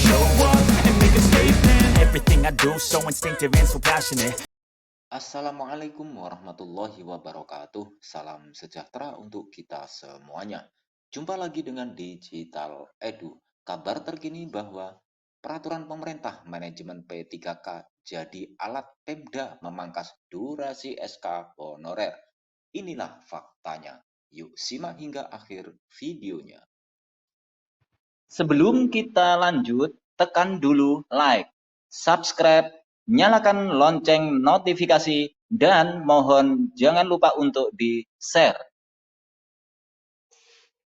show up and make a statement. Everything I do so instinctive and so passionate. Assalamualaikum warahmatullahi wabarakatuh. Salam sejahtera untuk kita semuanya. Jumpa lagi dengan Digital Edu. Kabar terkini bahwa peraturan pemerintah manajemen P3K jadi alat Pemda memangkas durasi SK honorer. Inilah faktanya. Yuk simak hingga akhir videonya. Sebelum kita lanjut, tekan dulu like, subscribe, nyalakan lonceng notifikasi, dan mohon jangan lupa untuk di-share.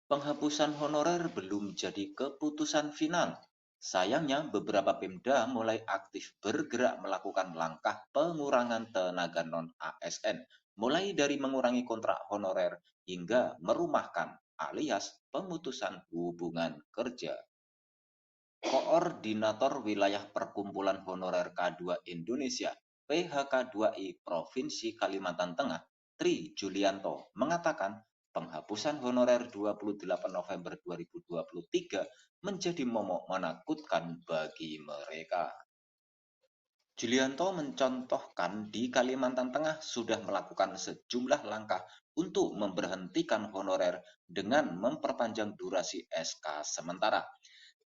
Penghapusan honorer belum jadi keputusan final. Sayangnya beberapa Pemda mulai aktif bergerak melakukan langkah pengurangan tenaga non-ASN, mulai dari mengurangi kontrak honorer hingga merumahkan alias pemutusan hubungan kerja. Koordinator Wilayah Perkumpulan Honorer K2 Indonesia (PHK2I) Provinsi Kalimantan Tengah, Tri Julianto, mengatakan penghapusan honorer 28 November 2023 menjadi momok menakutkan bagi mereka. Julianto mencontohkan di Kalimantan Tengah sudah melakukan sejumlah langkah untuk memberhentikan honorer dengan memperpanjang durasi SK sementara.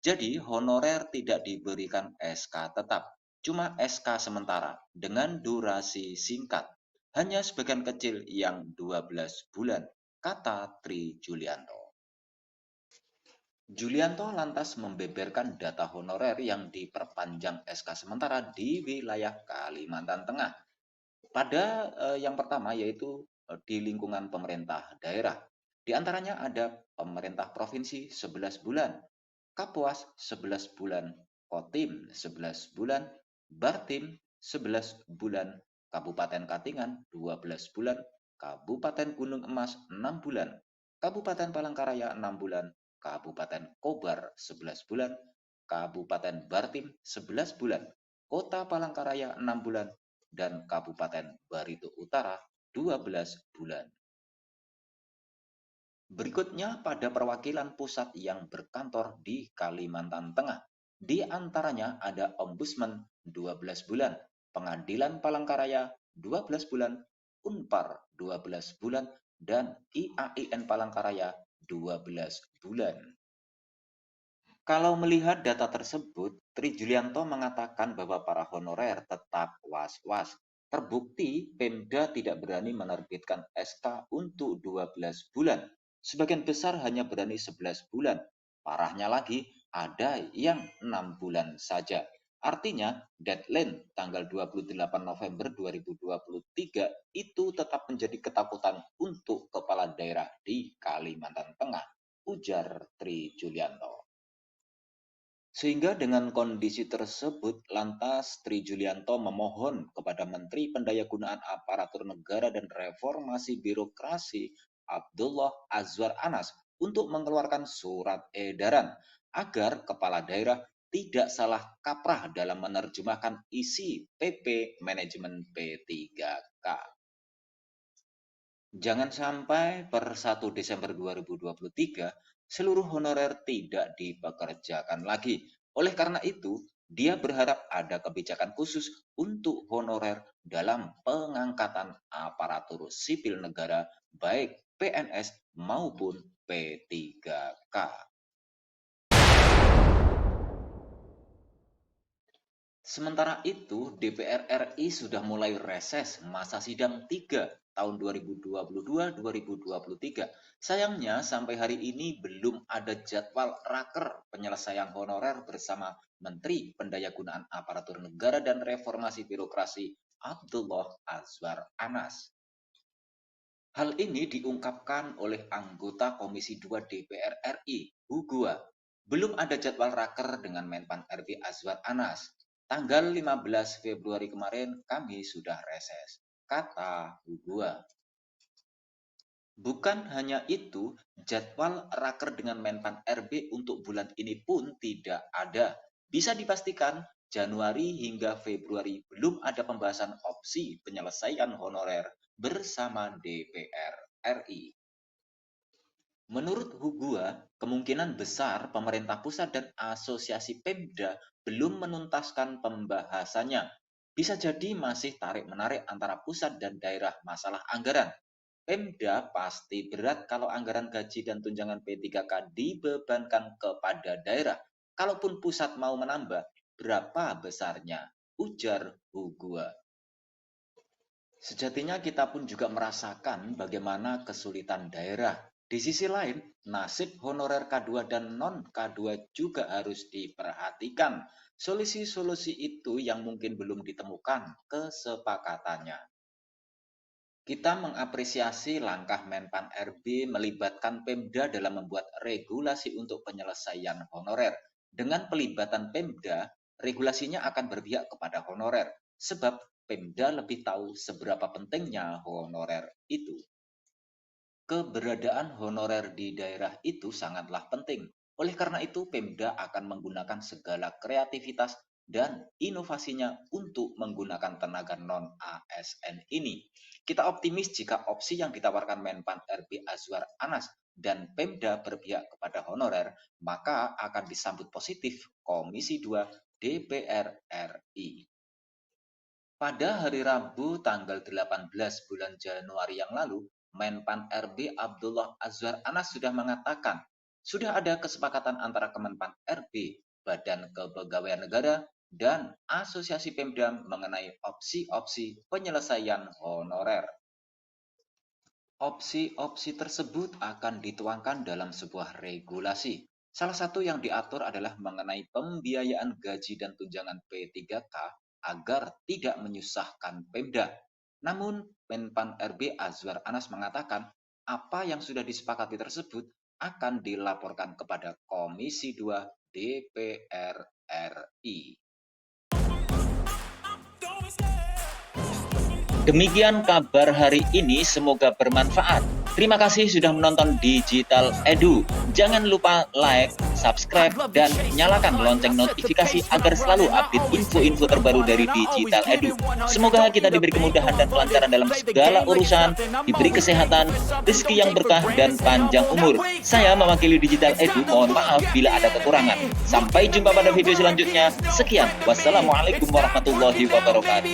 Jadi honorer tidak diberikan SK tetap, cuma SK sementara dengan durasi singkat. Hanya sebagian kecil yang 12 bulan, kata Tri Julianto. Julianto lantas membeberkan data honorer yang diperpanjang SK sementara di wilayah Kalimantan Tengah. Pada yang pertama yaitu di lingkungan pemerintah daerah. Di antaranya ada pemerintah provinsi 11 bulan, Kapuas 11 bulan, Kotim 11 bulan, Bartim 11 bulan, Kabupaten Katingan 12 bulan, Kabupaten Gunung Emas 6 bulan, Kabupaten Palangkaraya 6 bulan, Kabupaten Kobar 11 bulan, Kabupaten Bartim 11 bulan, Kota Palangkaraya 6 bulan, dan Kabupaten Barito Utara 12 bulan. Berikutnya pada perwakilan pusat yang berkantor di Kalimantan Tengah. Di antaranya ada Ombudsman 12 bulan, Pengadilan Palangkaraya 12 bulan, Unpar 12 bulan, dan IAIN Palangkaraya 12 bulan. Kalau melihat data tersebut, Tri Julianto mengatakan bahwa para honorer tetap was-was. Terbukti Pemda tidak berani menerbitkan SK untuk 12 bulan. Sebagian besar hanya berani 11 bulan. Parahnya lagi, ada yang 6 bulan saja. Artinya, deadline tanggal 28 November 2023 itu tetap menjadi ketakutan untuk kepala daerah di Kalimantan Tengah, ujar Tri Julianto. Sehingga dengan kondisi tersebut, lantas Tri Julianto memohon kepada Menteri Pendayagunaan Aparatur Negara dan Reformasi Birokrasi Abdullah Azwar Anas untuk mengeluarkan surat edaran agar kepala daerah tidak salah kaprah dalam menerjemahkan isi PP Manajemen P3K. Jangan sampai per 1 Desember 2023 seluruh honorer tidak dipekerjakan lagi. Oleh karena itu, dia berharap ada kebijakan khusus untuk honorer dalam pengangkatan aparatur sipil negara baik PNS maupun P3K. Sementara itu, DPR RI sudah mulai reses masa sidang 3 tahun 2022-2023. Sayangnya sampai hari ini belum ada jadwal raker penyelesaian honorer bersama Menteri Pendayagunaan Aparatur Negara dan Reformasi Birokrasi Abdullah Azwar Anas. Hal ini diungkapkan oleh anggota Komisi 2 DPR RI, Hugua. Belum ada jadwal raker dengan Menpan RB Azwar Anas. Tanggal 15 Februari kemarin kami sudah reses, kata Hugua. Bukan hanya itu, jadwal raker dengan Menpan RB untuk bulan ini pun tidak ada. Bisa dipastikan Januari hingga Februari belum ada pembahasan opsi penyelesaian honorer bersama DPR RI. Menurut Hugua, kemungkinan besar pemerintah pusat dan asosiasi Pemda belum menuntaskan pembahasannya. Bisa jadi masih tarik-menarik antara pusat dan daerah masalah anggaran. Pemda pasti berat kalau anggaran gaji dan tunjangan P3K dibebankan kepada daerah. Kalaupun pusat mau menambah, berapa besarnya? Ujar Hugua. Sejatinya kita pun juga merasakan bagaimana kesulitan daerah. Di sisi lain, nasib honorer K2 dan non-K2 juga harus diperhatikan. Solusi-solusi itu yang mungkin belum ditemukan kesepakatannya. Kita mengapresiasi langkah Menpan RB melibatkan Pemda dalam membuat regulasi untuk penyelesaian honorer. Dengan pelibatan Pemda, regulasinya akan berpihak kepada honorer, sebab Pemda lebih tahu seberapa pentingnya honorer itu. Keberadaan honorer di daerah itu sangatlah penting. Oleh karena itu, Pemda akan menggunakan segala kreativitas dan inovasinya untuk menggunakan tenaga non-ASN ini. Kita optimis jika opsi yang ditawarkan Menpan RB Azwar Anas dan Pemda berpihak kepada honorer, maka akan disambut positif Komisi 2 DPR RI. Pada hari Rabu tanggal 18 bulan Januari yang lalu, Menpan RB Abdullah Azwar Anas sudah mengatakan, sudah ada kesepakatan antara Kemenpan RB, Badan Kepegawaian Negara, dan Asosiasi Pemda mengenai opsi-opsi penyelesaian honorer. Opsi-opsi tersebut akan dituangkan dalam sebuah regulasi. Salah satu yang diatur adalah mengenai pembiayaan gaji dan tunjangan P3K agar tidak menyusahkan Pemda. Namun, Menpan RB Azwar Anas mengatakan apa yang sudah disepakati tersebut akan dilaporkan kepada Komisi 2 DPR RI. Demikian kabar hari ini, semoga bermanfaat. Terima kasih sudah menonton Digital Edu. Jangan lupa like, subscribe, dan nyalakan lonceng notifikasi agar selalu update info-info terbaru dari Digital Edu. Semoga kita diberi kemudahan dan kelancaran dalam segala urusan, diberi kesehatan, rezeki yang berkah, dan panjang umur. Saya mewakili Digital Edu, mohon maaf bila ada kekurangan. Sampai jumpa pada video selanjutnya. Sekian, wassalamualaikum warahmatullahi wabarakatuh.